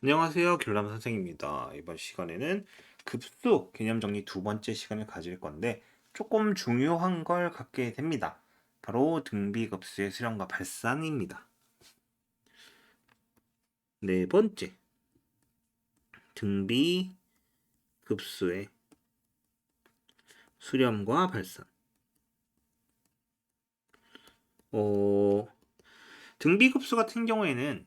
안녕하세요. 결람 선생입니다. 이번 시간에는 급수 개념 정리 두 번째 시간을 가질 건데 조금 중요한 걸 갖게 됩니다. 바로 등비급수의 수렴과 발산입니다. 네 번째, 등비급수의 수렴과 발산. 등비급수 같은 경우에는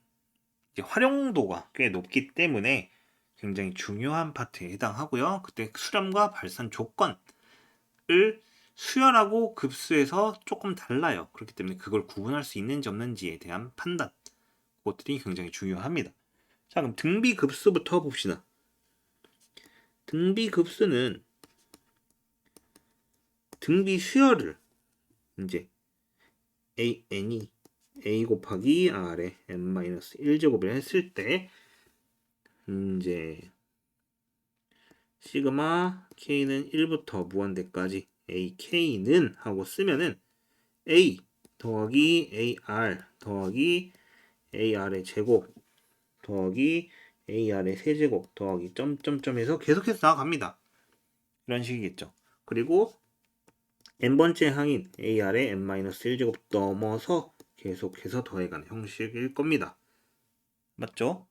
이제 활용도가 꽤 높기 때문에 굉장히 중요한 파트에 해당하고요. 그때 수렴과 발산 조건을 수열하고 급수에서 조금 달라요. 그렇기 때문에 그걸 구분할 수 있는지 없는지에 대한 판단, 그것들이 굉장히 중요합니다. 자, 그럼 등비급수부터 봅시다. 등비급수는 등비수열을 이제 n이 a 곱하기 r에 n-1제곱을 했을 때 이제 시그마 k는 1부터 무한대까지 ak는 하고 쓰면은 a 더하기 ar 더하기 ar의 제곱 더하기 ar의 세제곱 더하기 점점점에서 계속해서 나아갑니다. 이런 식이겠죠. 그리고 n번째 항인 ar의 n-1제곱 넘어서 계속해서 더해가는 형식일 겁니다. 맞죠?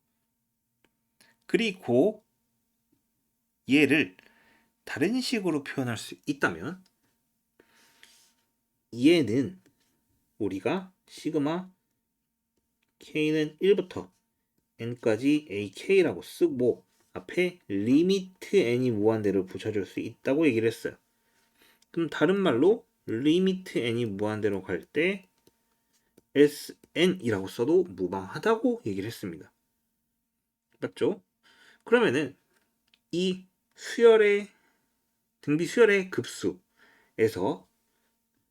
그리고 얘를 다른 식으로 표현할 수 있다면 얘는 우리가 시그마 k는 1부터 n까지 ak라고 쓰고 앞에 리미트 n이 무한대를 붙여줄 수 있다고 얘기를 했어요. 그럼 다른 말로 리미트 n이 무한대로 갈 때 sn이라고 써도 무방하다고 얘기를 했습니다. 맞죠? 그러면은 이 수열의 등비 수열의 급수에서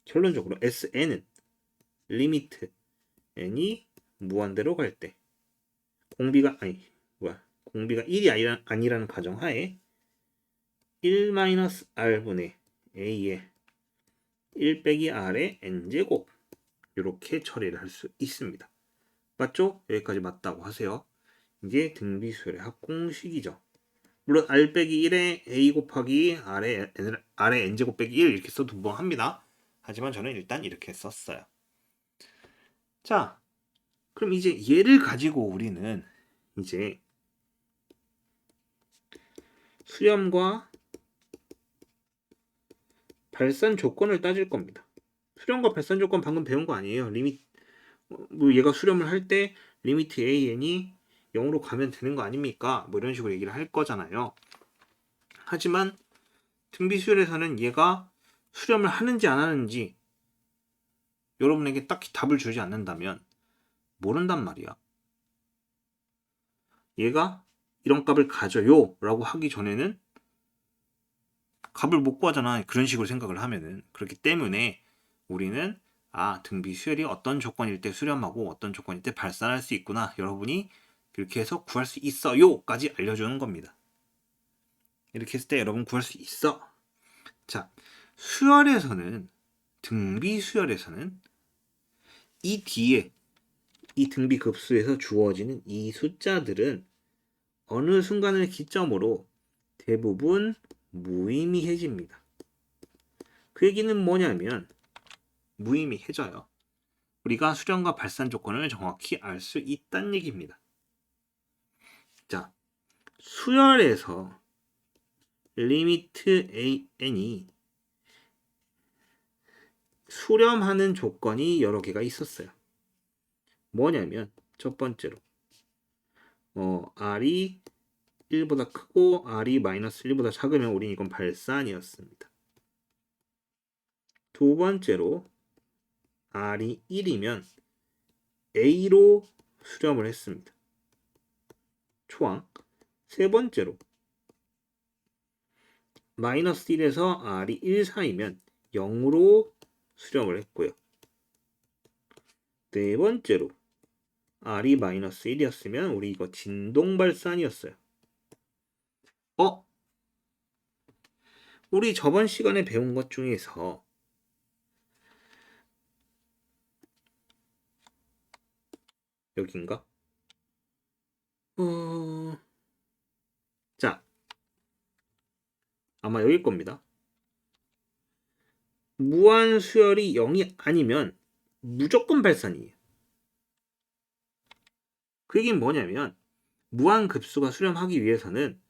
결론적으로 sn은 리미트 n이 무한대로 갈 때 공비가 1이 아니라는 가정하에 1-r분의 a의 1 빼기 r의 n제곱 이렇게 처리를 할 수 있습니다. 맞죠? 여기까지 맞다고 하세요. 이게 등비수열의 합공식이죠. 물론 r 빼기 1에 a 곱하기 r의 n제곱 빼기 1 이렇게 써도 무방합니다. 하지만 저는 일단 이렇게 썼어요. 자, 그럼 이제 얘를 가지고 우리는 이제 수렴과 발산 조건을 따질 겁니다. 수렴과 발산 조건 방금 배운 거 아니에요. 뭐 얘가 수렴을 할 때 리미트 an이 0으로 가면 되는 거 아닙니까? 뭐 이런 식으로 얘기를 할 거잖아요. 하지만 등비수열에서는 얘가 수렴을 하는지 안 하는지 여러분에게 딱히 답을 주지 않는다면 모른단 말이야. 얘가 이런 값을 가져요 라고 하기 전에는 값을 못 구하잖아. 그런 식으로 생각을 하면은. 그렇기 때문에 우리는 등비 수열이 어떤 조건일 때 수렴하고 어떤 조건일 때 발산할 수 있구나. 여러분이 이렇게 해서 구할 수 있어요까지 알려주는 겁니다. 이렇게 했을 때 여러분 구할 수 있어. 자, 수열에서는 등비 수열에서는 이 뒤에 이 등비 급수에서 주어지는 이 숫자들은 어느 순간을 기점으로 대부분 무의미해집니다. 그 얘기는 뭐냐면 무의미해져요. 우리가 수렴과 발산 조건을 정확히 알 수 있다는 얘기입니다. 자, 수열에서 리미트 an이 수렴하는 조건이 여러 개가 있었어요. 뭐냐면 첫 번째로 r이 1보다 크고 r이 마이너스 1보다 작으면 우린 이건 발산이었습니다. 두 번째로 r이 1이면 a로 수렴을 했습니다. 초항. 세 번째로 마이너스 1에서 r이 1 사이면 0으로 수렴을 했고요. 네 번째로 r이 마이너스 1이었으면 우리 이거 진동발산이었어요. 우리 저번 시간에 배운 것 중에서 여긴가? 아마 여길 겁니다. 무한 수열이 0이 아니면 무조건 발산이에요. 그 얘기는 뭐냐면 무한 급수가 수렴하기 위해서는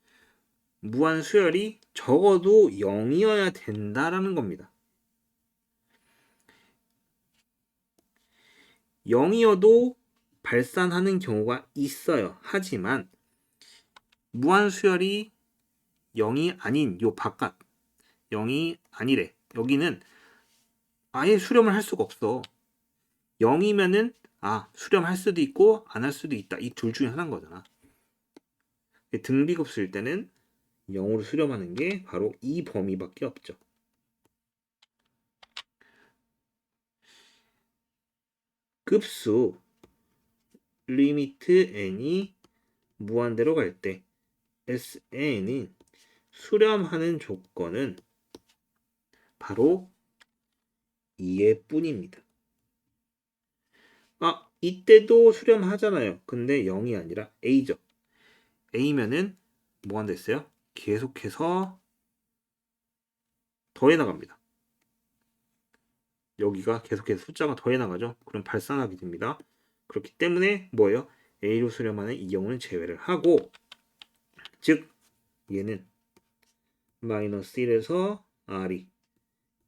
무한 수열이 적어도 0이어야 된다라는 겁니다. 0이어도 발산하는 경우가 있어요. 하지만 무한 수열이 0이 아닌 요 바깥 0이 아니래. 여기는 아예 수렴을 할 수가 없어. 0이면은 수렴할 수도 있고 안 할 수도 있다. 이 둘 중에 하나인 거잖아. 등비급수일 때는 0으로 수렴하는 게 바로 이 범위밖에 없죠. 급수 리미트 n이 무한대로 갈 때 Sn이 수렴하는 조건은 바로 2의 뿐입니다. 이때도 수렴하잖아요. 근데 0이 아니라 A죠. A면은 뭐가 됐어요? 계속해서 더해 나갑니다. 여기가 계속해서 숫자가 더해 나가죠. 그럼 발산하게 됩니다. 그렇기 때문에 뭐예요? A로 수렴하는 이 경우는 제외를 하고, 즉 얘는 마이너스 1에서 R이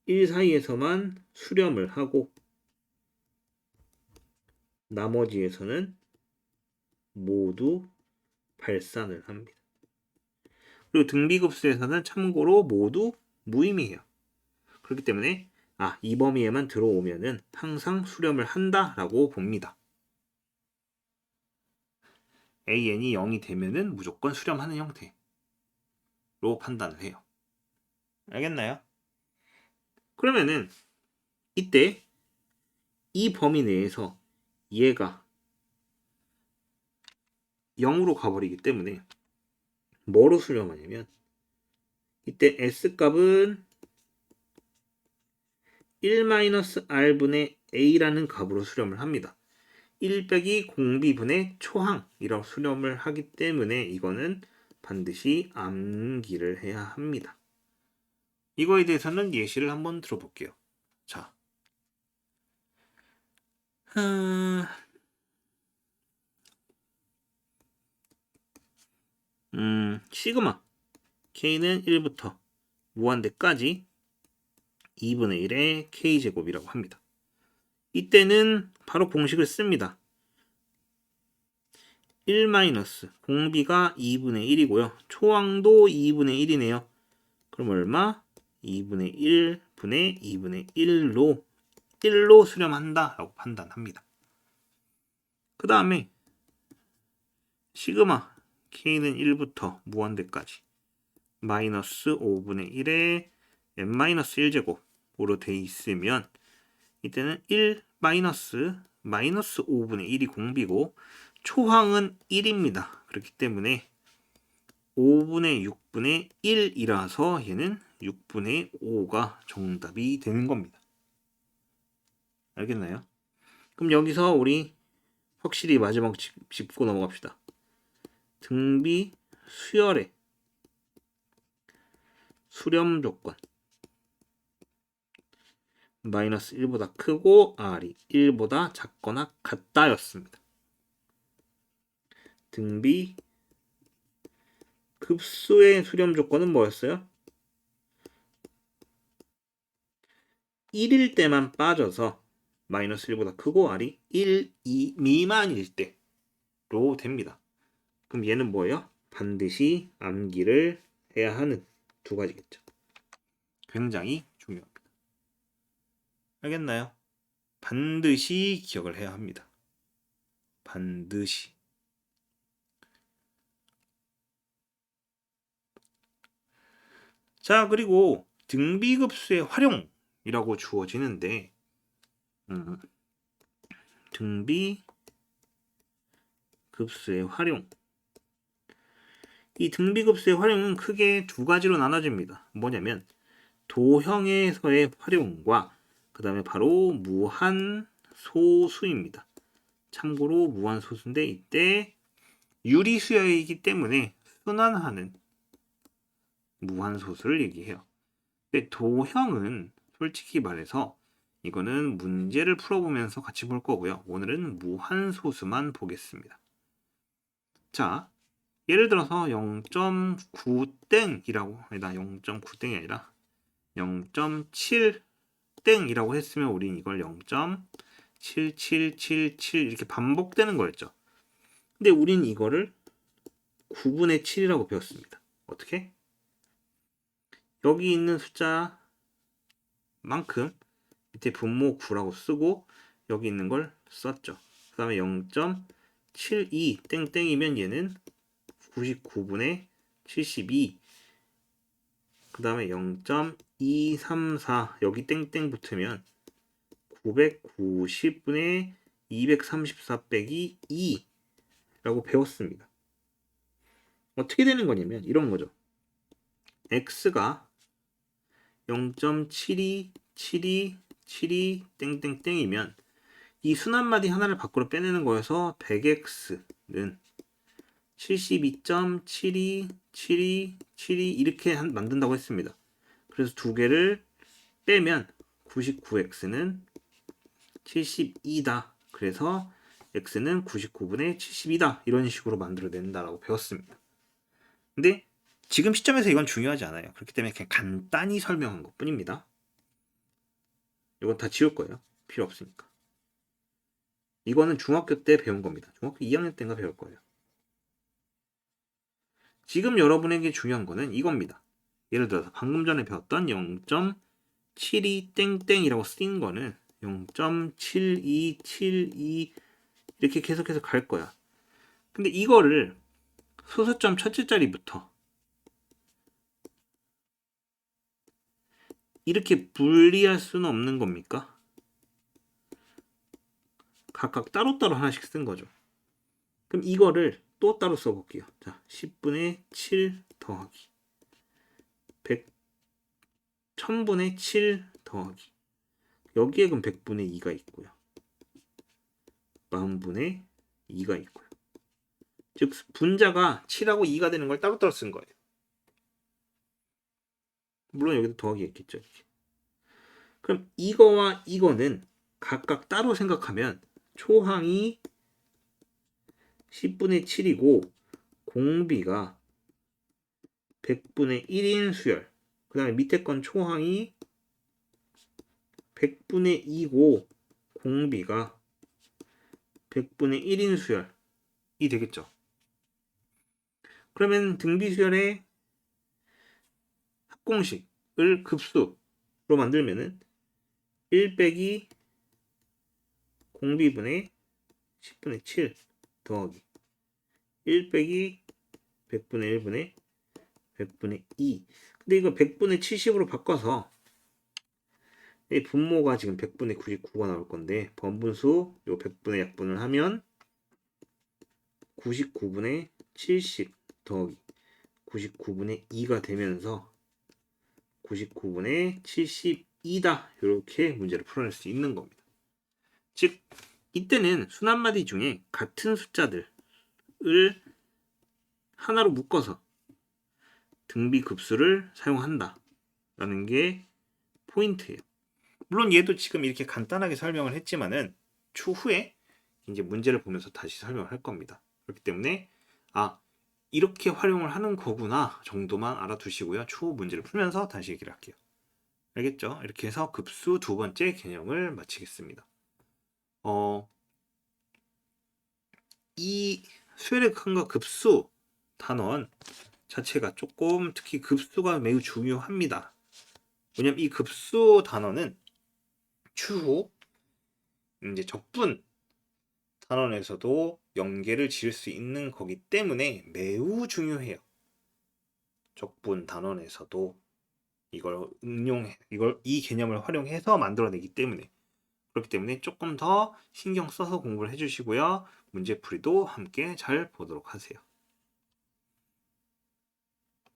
1 사이에서만 수렴을 하고 나머지에서는 모두 발산을 합니다. 그리고 등비급수에서는 참고로 모두 무의미해요. 그렇기 때문에 이 범위에만 들어오면은 항상 수렴을 한다라고 봅니다. AN이 0이 되면은 무조건 수렴하는 형태로 판단을 해요. 알겠나요? 그러면은 이때 이 범위 내에서 얘가 0으로 가버리기 때문에 뭐로 수렴하냐면 이때 S값은 1-R분의 A라는 값으로 수렴을 합니다. 1 빼기 공비분의 초항이라고 수렴을 하기 때문에 이거는 반드시 암기를 해야 합니다. 이거에 대해서는 예시를 한번 들어볼게요. 자, 시그마 K는 1부터 무한대까지 2분의 1의 K제곱이라고 합니다. 이때는 바로 공식을 씁니다. 1 공비가 2분의 1이고요. 초항도 2분의 1이네요. 그럼 얼마? 2분의 1분의 2분의 1로 수렴한다 라고 판단합니다. 그 다음에 시그마 K는 1부터 무한대까지 마이너스 5분의 1에 n-1제곱으로 돼 있으면 이때는 1 마이너스 5분의 1이 공비고 초항은 1입니다. 그렇기 때문에 5분의 6분의 1이라서 얘는 6분의 5가 정답이 되는 겁니다. 알겠나요? 그럼 여기서 우리 확실히 마지막 짚고 넘어갑시다. 등비 수열의 수렴 조건 마이너스 1보다 크고 R이 1보다 작거나 같다였습니다. 등비 급수의 수렴 조건은 뭐였어요? 1일 때만 빠져서 마이너스 1보다 크고 R이 1, 2 미만일 때로 됩니다. 그럼 얘는 뭐예요? 반드시 암기를 해야 하는 두 가지겠죠. 굉장히 중요합니다. 알겠나요? 반드시 기억을 해야 합니다. 반드시. 자, 그리고 등비급수의 활용이라고 주어지는데 등비급수의 활용. 이 등비급수의 활용은 크게 두 가지로 나눠집니다. 뭐냐면 도형에서의 활용과 그 다음에 바로 무한소수입니다. 참고로 무한소수인데 이때 유리수열이기 때문에 순환하는 무한소수를 얘기해요. 근데 도형은 솔직히 말해서 이거는 문제를 풀어보면서 같이 볼 거고요. 오늘은 무한소수만 보겠습니다. 자, 예를 들어서 0.9땡이라고, 아니다, 0.9땡이 아니라 0.7땡이라고 했으면 우린 이걸 0.7777 이렇게 반복되는 거였죠. 근데 우린 이거를 9분의 7이라고 배웠습니다. 어떻게? 여기 있는 숫자만큼 밑에 분모 9라고 쓰고 여기 있는 걸 썼죠. 그 다음에 0.72 땡땡이면 얘는 99분의 72. 그 다음에 0.234 여기 땡땡 붙으면 990분의 234 빼기 2 라고 배웠습니다. 어떻게 되는 거냐면 이런 거죠. x가 0.727272 땡땡땡이면 이 순한마디 하나를 밖으로 빼내는 거여서 100x는 72.727272 이렇게 만든다고 했습니다. 그래서 두 개를 빼면 99x는 72다. 그래서 x는 99분의 72다. 이런 식으로 만들어낸다라고 배웠습니다. 근데 지금 시점에서 이건 중요하지 않아요. 그렇기 때문에 그냥 간단히 설명한 것 뿐입니다. 이건 다 지울 거예요. 필요 없으니까. 이거는 중학교 때 배운 겁니다. 중학교 2학년 때인가 배울 거예요. 지금 여러분에게 중요한 거는 이겁니다. 예를 들어서 방금 전에 배웠던 0.72땡땡이라고 쓰인 거는 0.7272 이렇게 계속해서 갈 거야. 근데 이거를 소수점 첫째 자리부터 이렇게 분리할 수는 없는 겁니까? 각각 따로따로 하나씩 쓴 거죠. 그럼 이거를 또 따로 써볼게요. 자, 10분의 7 더하기 100, 1000분의 7 더하기 여기에 그럼 100분의 2가 있고요. 40분의 2가 있고요. 즉 분자가 7하고 2가 되는 걸 따로따로 쓴 거예요. 물론 여기도 더하기 있겠죠. 이렇게. 그럼 이거와 이거는 각각 따로 생각하면 초항이 10분의 7이고 공비가 100분의 1인 수열. 그 다음에 밑에 건 초항이 100분의 2고 공비가 100분의 1인 수열이 되겠죠. 그러면 등비수열의 합공식을 급수로 만들면은 1 빼기 공비분의 10분의 7 더하기 1 빼기 100분의 1분의 100분의 2. 근데 이거 100분의 70으로 바꿔서 이 분모가 지금 100분의 99가 나올 건데 번분수 요 100분의 약분을 하면 99분의 70 더하기 99분의 2가 되면서 99분의 72다. 이렇게 문제를 풀어낼 수 있는 겁니다. 즉 이때는 순한마디 중에 같은 숫자들을 하나로 묶어서 등비급수를 사용한다 라는 게 포인트예요. 물론 얘도 지금 이렇게 간단하게 설명을 했지만은 추후에 이제 문제를 보면서 다시 설명을 할 겁니다. 그렇기 때문에 이렇게 활용을 하는 거구나 정도만 알아두시고요. 추후 문제를 풀면서 다시 얘기를 할게요. 알겠죠? 이렇게 해서 급수 두 번째 개념을 마치겠습니다. 이 수열의 급수 단원 자체가 조금 특히 급수가 매우 중요합니다. 왜냐면 이 급수 단원은 추후 이제 적분 단원에서도 연계를 지을 수 있는 거기 때문에 매우 중요해요. 적분 단원에서도 이 개념을 활용해서 만들어내기 때문에 그렇기 때문에 조금 더 신경 써서 공부를 해주시고요. 문제풀이도 함께 잘 보도록 하세요.